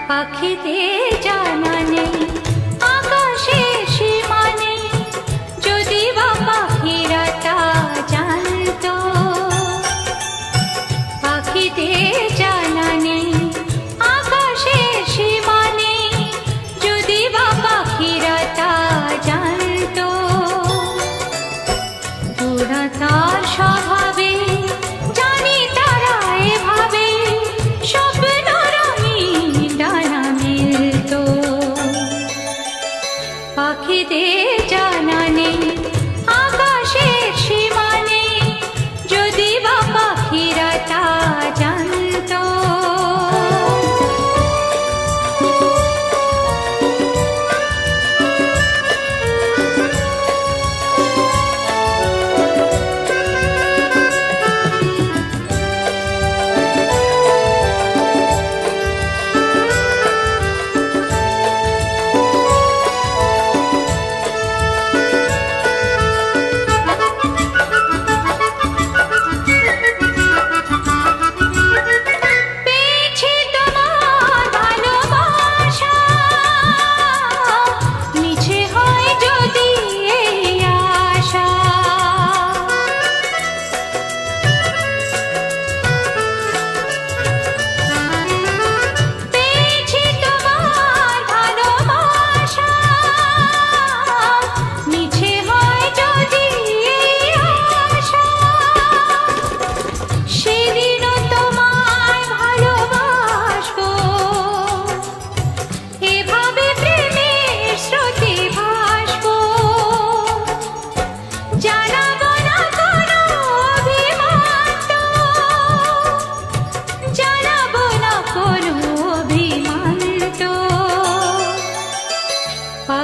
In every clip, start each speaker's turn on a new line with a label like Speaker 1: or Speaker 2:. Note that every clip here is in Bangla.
Speaker 1: পাখিদের জানা নেই আকাশের সীমা নেই, যদি বা পাখিরা তা জানতো। পাখিদের জানা নেই আকাশের সীমা নেই, যদি বা পাখিরা তা জানতো। তোরা তার স্বভাবে জানি তারা এভাবে স্বপ্ন পাখিদের জানা নেই আকাশের সীমা নেই, যদি বা পাখিরা তা জানতো।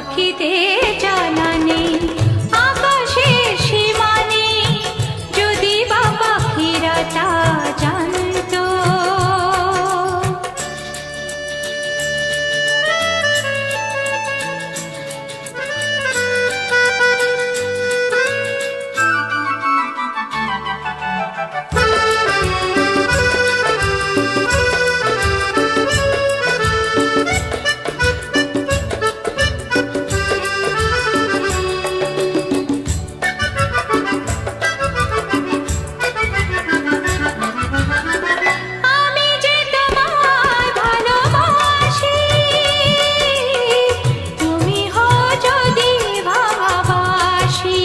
Speaker 1: পাখিতে জানা নেই আকাশের সীমা নেই, যদি বা পাখিরা তা জানতো। আমি যে তোমায় ভালোবাসি, তুমি হও যদি ভাবাবাসি।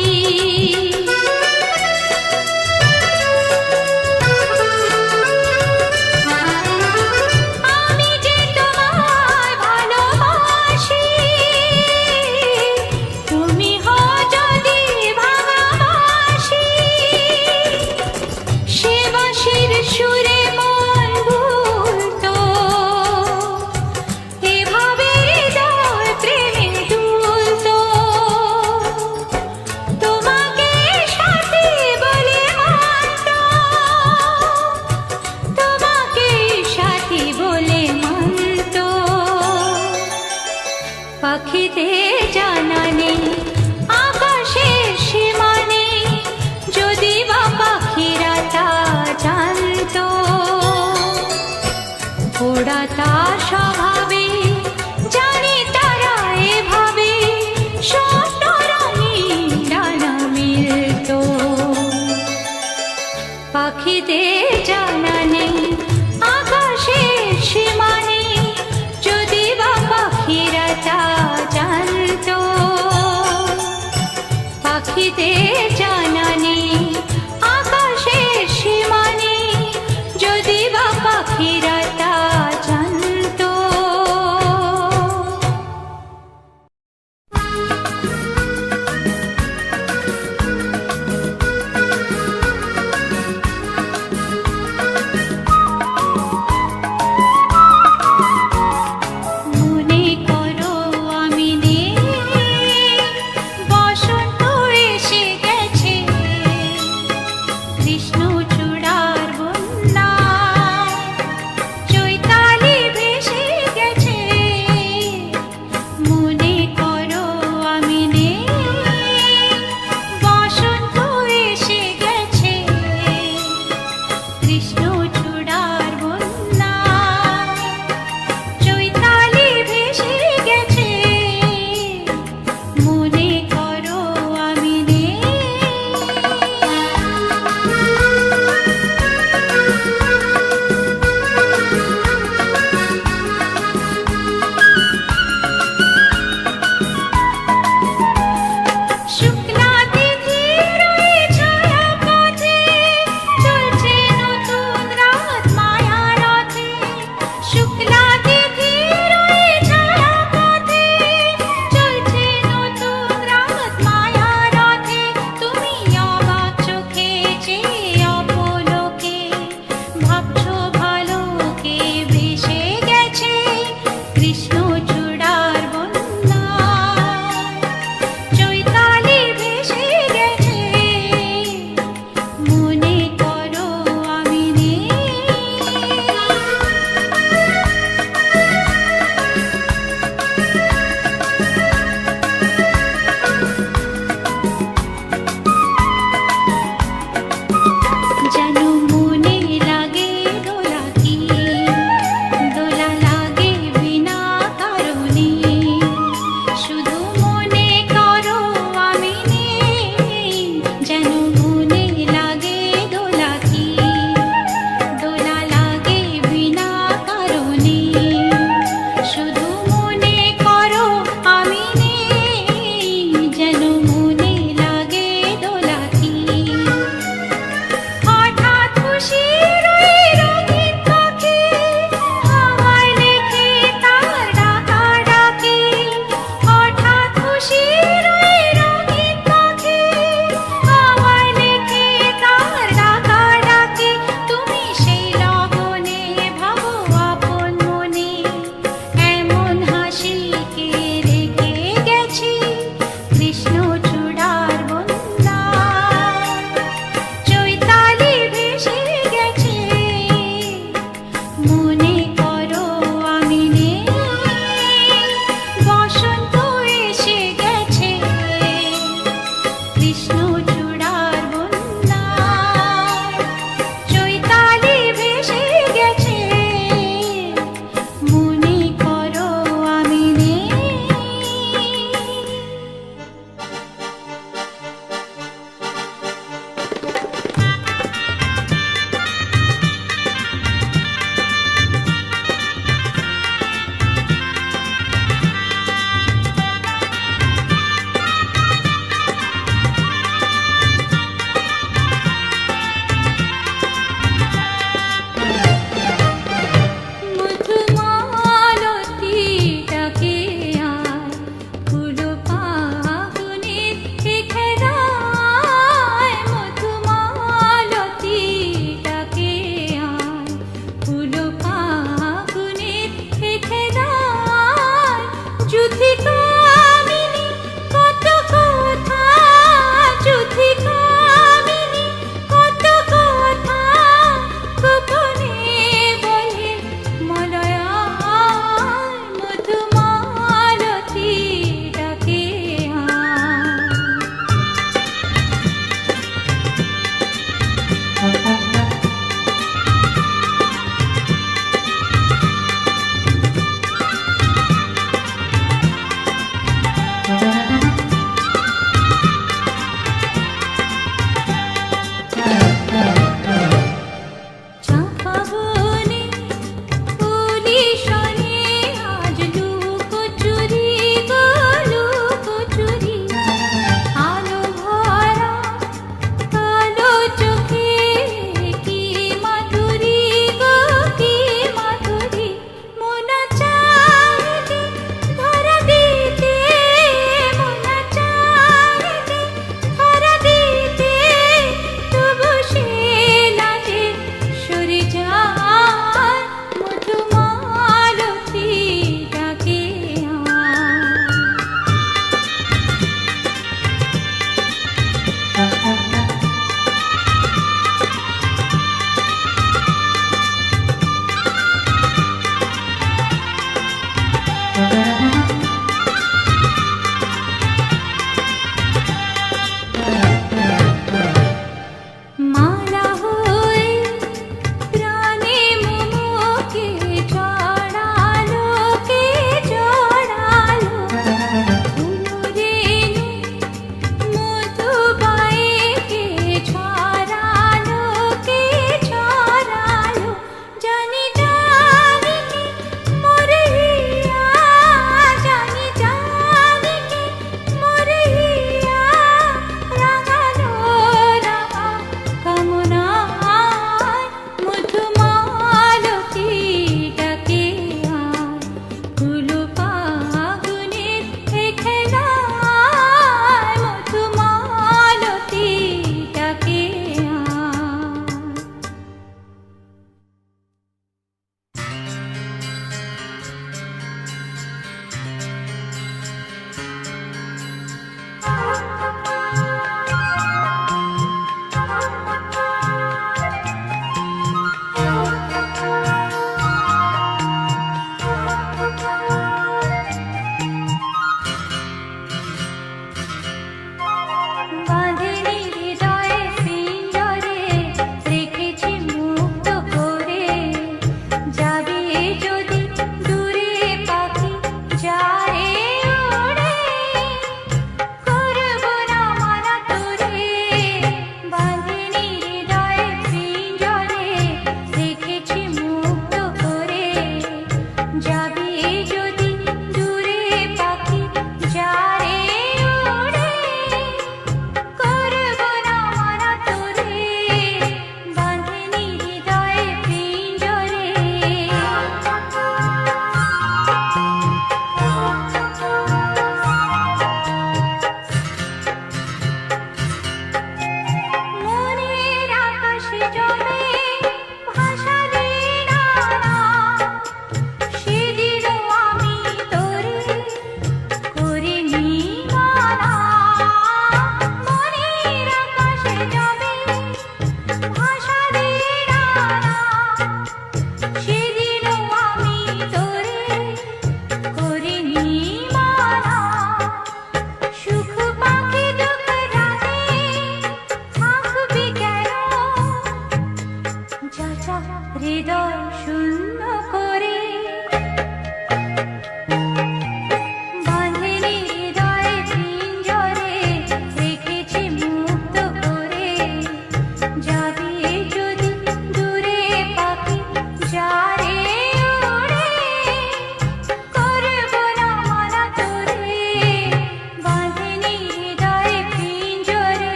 Speaker 1: আমি যে তোমায় ভালোবাসি, তুমি হও যদি ভাবাবাসি। সে বাঁশির সুরে মন ভুলতো, এভাবে হৃদয় প্রেমে দুলতো। তোমাকে সাথী বলে মানতো, তোমাকে সাথী বলে মানতো। পাখিতে জানা নেই আকাশের সীমা নেই, যদি বা পাখিরা তা জানতো। ওরা তার স্বভাবে জানি তারা এভাবে স্বপ্ন রঙিন ডানা মিলতো। পাখিতে জানা নেই আকাশের সীমা নেই, যদি বা পাখিরা তা জানতো। পাখিতে জানা নেই আকাশের সীমা নেই, যদি বা পাখিরা তা জানতো। মনে করো আমি নেই, বসন্ত এসে গেল।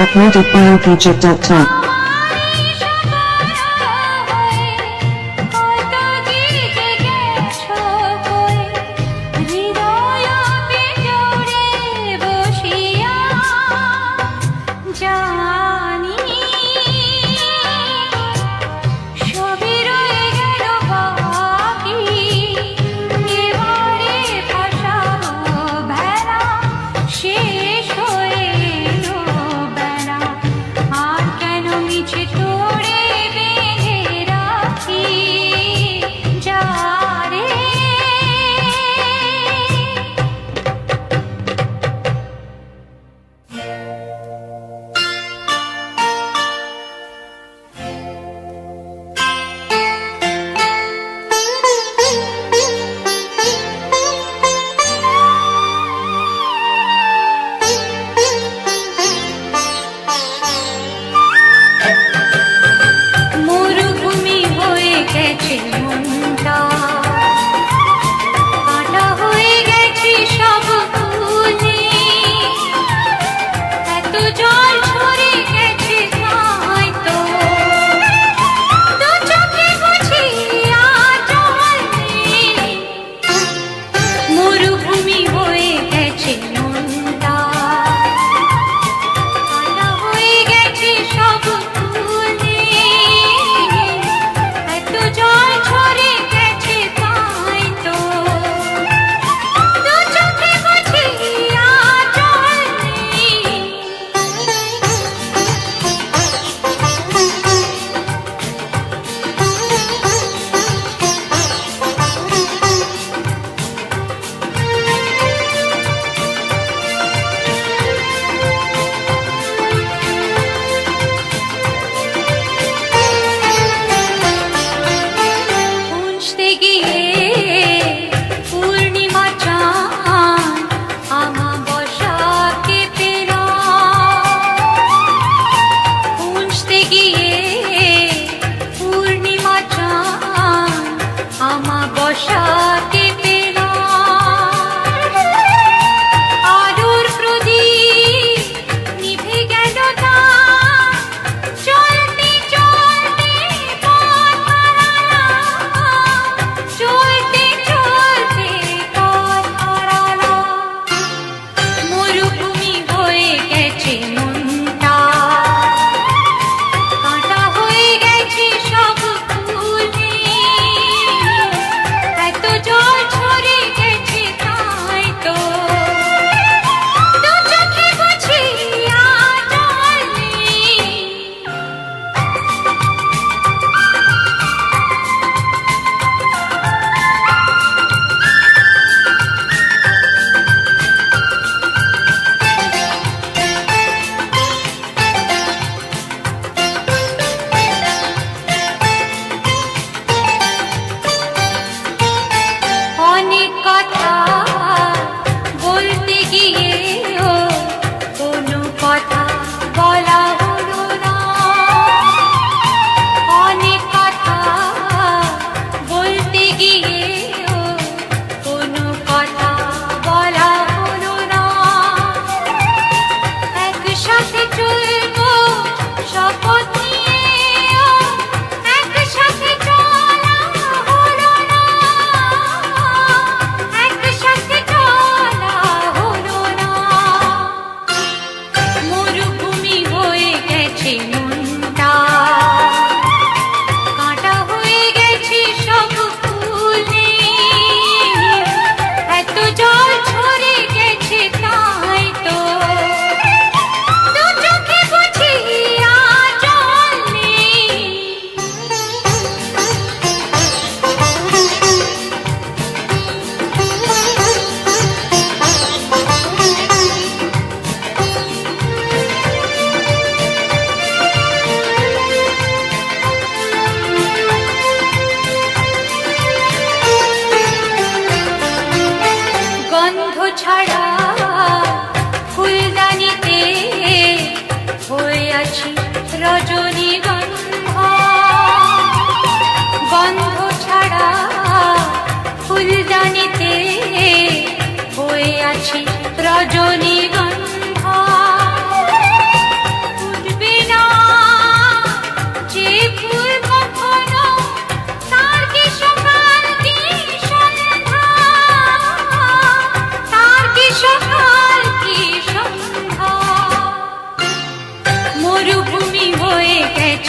Speaker 2: uploadedbyopj.com.
Speaker 1: শেষ হয়ে এলো বেলা, আর কেন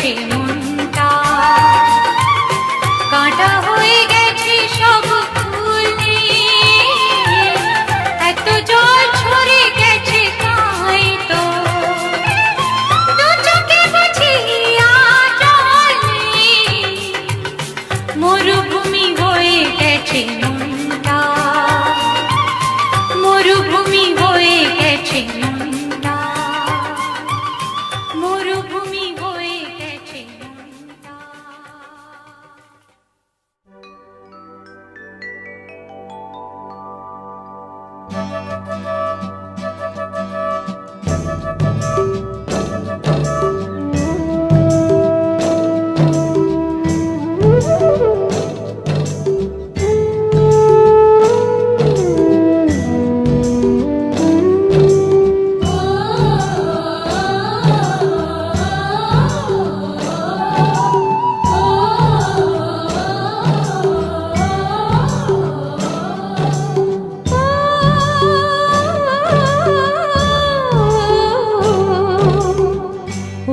Speaker 1: গেছে মনটা, কাঁটা হয়ে গেছে সব ফুল নিয়ে, এত জল ঝরে গেছে তাই তো দু চোখে বুঝি আর জল নেই, মরুভূমি হয়ে গেছে মনটা, মরুভূমি হয়ে গেছে মনটা, মরুভূমি হয়ে গেছে মনটা।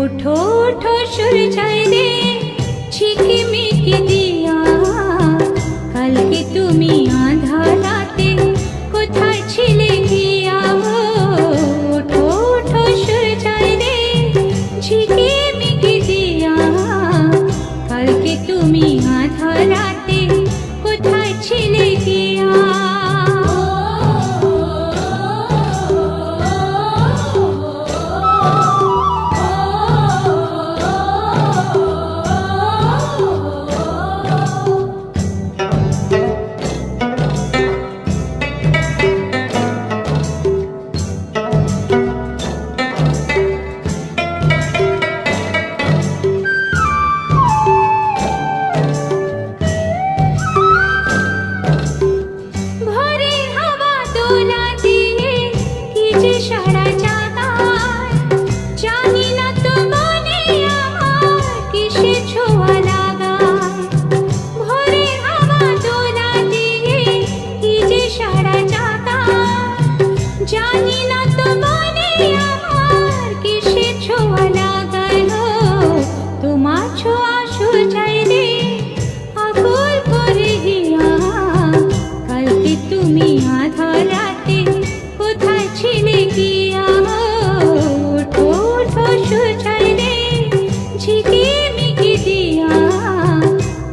Speaker 1: उठो उठो सूरजाई रे झिकिमिकी दिया, কালকে তুমি আঁধার রাতে কোথায় ছিলে গিয়া, ওঠো ওঠো সূরজাই রে ঝিকিমিকি দিয়া, কালকে তুমি আঁধার রাতে কোথায় ছিলে গিয়া। ভোরে হাওয়া দোলা দিয়ে কি যে সারা জাগায়, জানি না তো মনে আমার কিসে ছোঁয়া লাগায়, ভোরে হাওয়া দোলা দিয়ে কি যে সারা জাগায়, জানি না তো মনে আমার কিসে ছোঁয়া লাগায়, তোমার ছোঁয়া সূরজাই রে আকুল করে হিয়া, কালকে তুমি আঁধার রাতে কোথায় ছিলে গিয়া, ওঠো ওঠো সূরজাই রে ঝিকিমিকি দিয়া,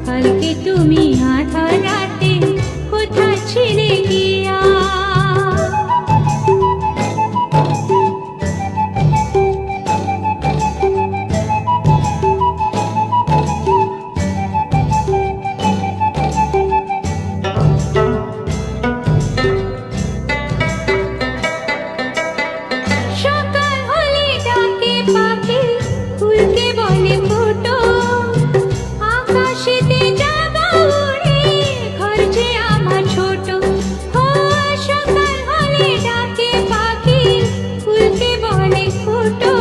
Speaker 1: কালকে তুমি আঁধার রাতে কোথায় ছিলে গিয়া। সকাল হলে ডাকে পাখি ফুলকে বলে ফোটো, আকাশেতে যাবা উড়ে ঘর যে আমার ছোট, ও সকাল হলে ডাকে পাখি ফুলকে বলে ফোটো,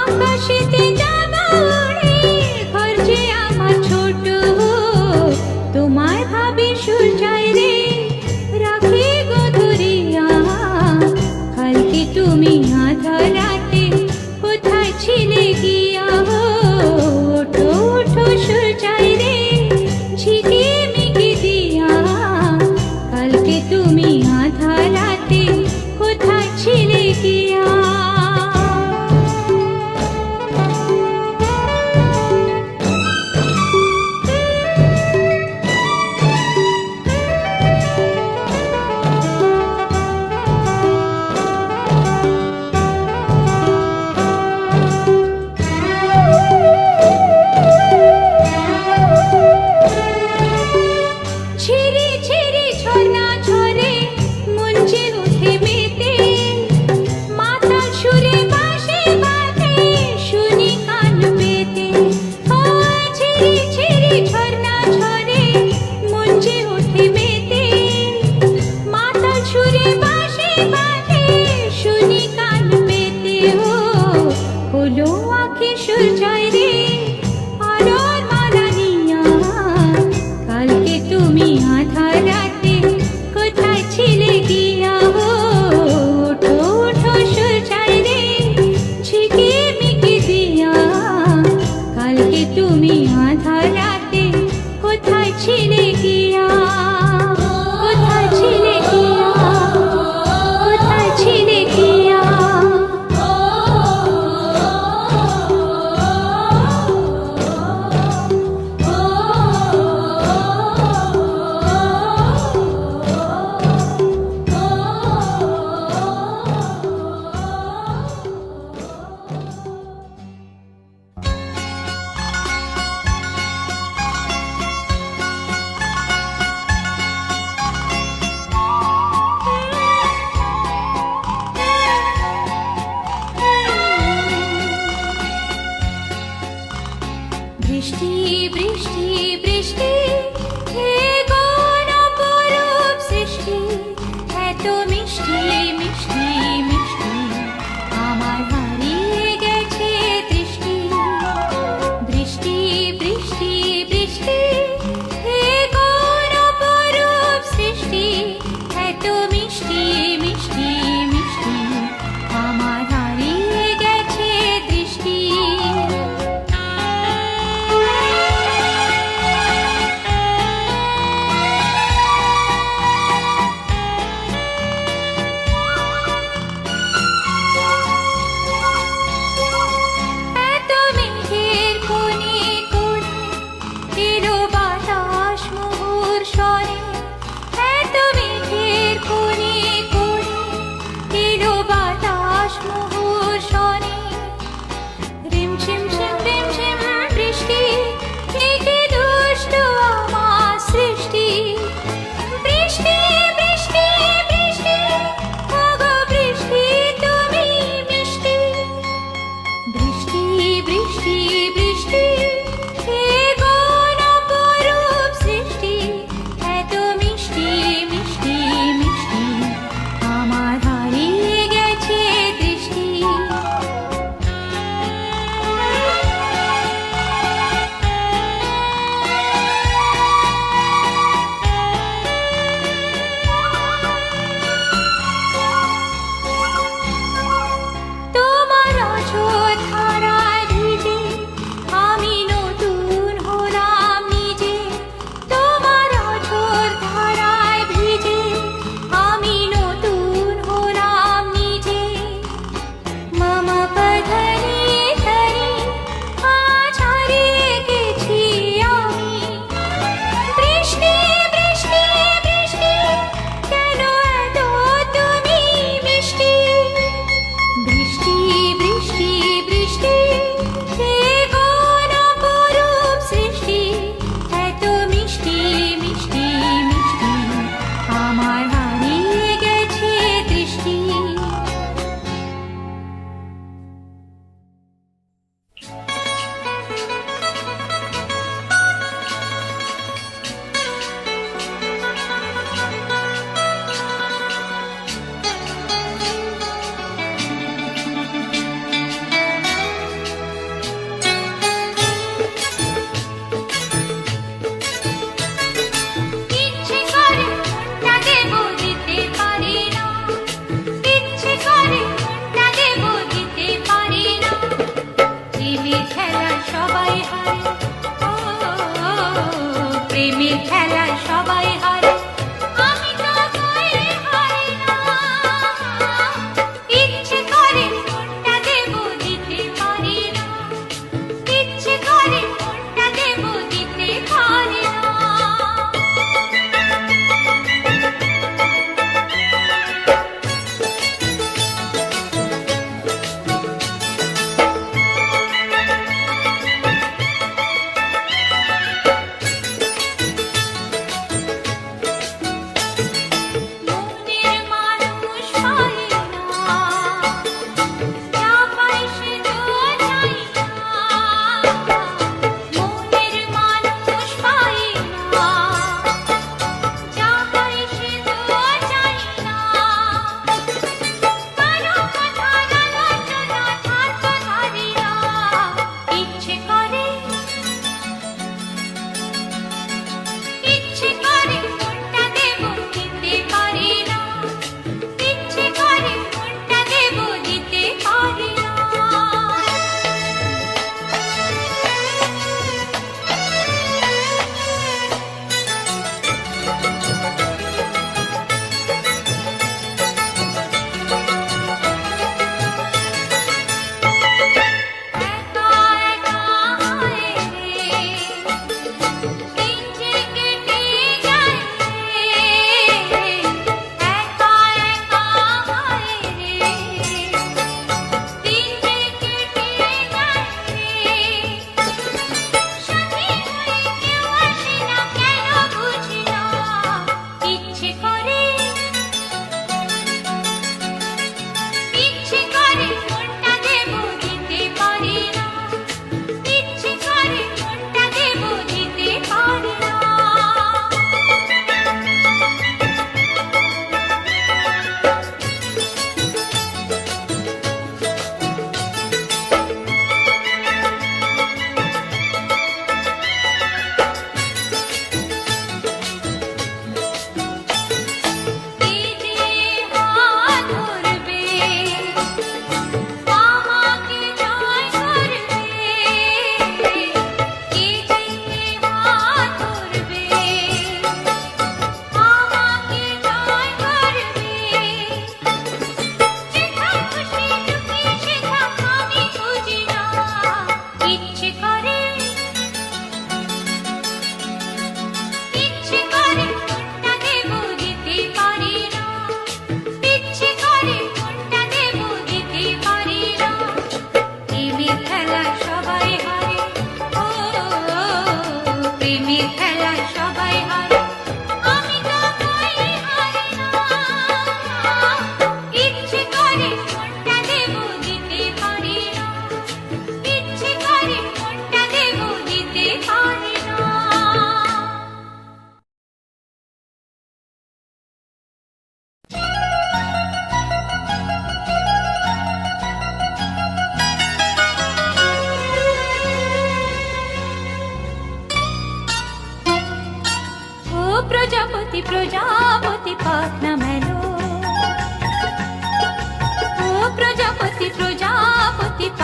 Speaker 1: আকাশেতে যাবা উড়ে ঘর যে আমার ছোট, তোমায় ভাবি সূরজাই রে রাখি গো ধরিয়া, কালকে তুমি আঁধার রাতে কোথায় ছিলে গিয়া, ওঠো ওঠো সূরজাই রে ঝিকিমিকি দিয়া, কালকে তুমি আঁধার রাতে কোথায় ছিলে গিয়া।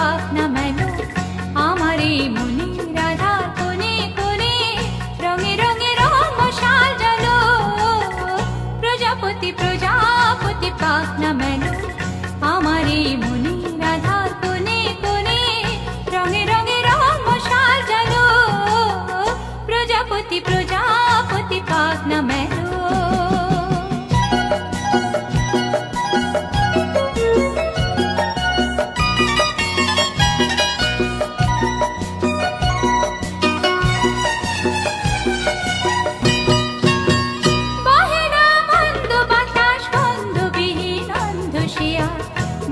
Speaker 1: পাখনা মেলো আমার এই মনে রাধার কোণে কোণে রঙে রঙে রং মশাল জ্বালো প্রজাপতি প্রজাপতি পাখনা মেলো আমার এই মনে রাধার কোণে কোণে রঙে রঙে রং মশাল জ্বালো প্রজাপতি প্রজাপতি পাখনা মেলো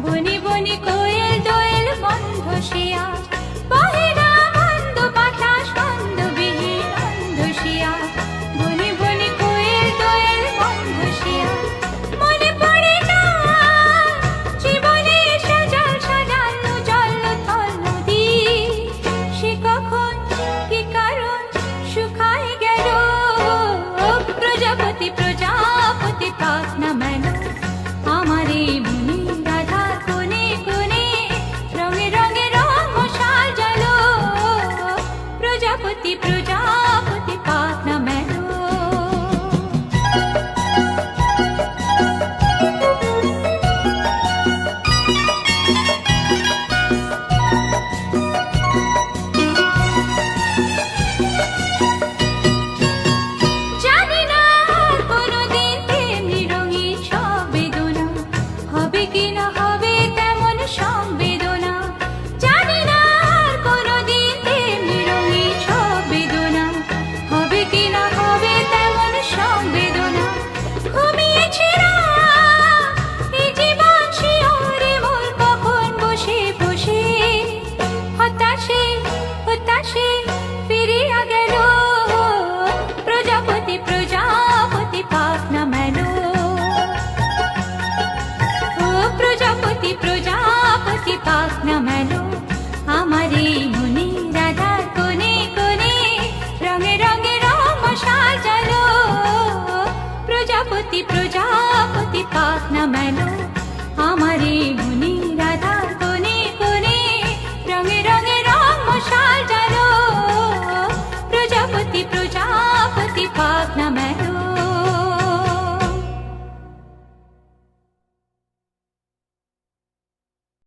Speaker 1: বনি বনি কোয়েল দোয়েল বন্ধ শিয়া বাহিরা বন্ধ বাতাস বন্ধ বিহীন অন্ধ শিয়া বনি বনি কোয়েল দোয়েল বন্ধ শিয়া মনে পড়ে না জীবনে সাজাল সাজানো জল থল নদী সে কখন কি কারণ শুকায় গেল প্রজাপতি প্রজাপতি পাখনা মেলো আমার এই মনে রাধার কোণে কোণে রঙে রঙে রং মশাল জ্বালো প্রজাপতি প্রজাপতি পাখনা মেলো জানি না আর কোনোদিন তেমনি রঙিন সব বেদনা হবে কিনা হবে তেমন সংবেদনা জানি না আর কোনোদিন তেমনি রঙিন সব বেদনা হবে কিনা হবে তেমন সংবেদনা ঘুমিয়েছি এই জীবন শিয়রে মোর কখন বসে বসে হতাশে হতাশে ফিরিয়া গেল প্রজাপতি প্রজাপতি পাখনা মেলো ও প্রজাপতি প্রজাপতি পাখনা মেলো আমার এই মনে রাধার কোণে কোণে রঙে রঙে রং মশাল জ্বালো প্রজাপতি প্রজাপতি পাখনা মেলো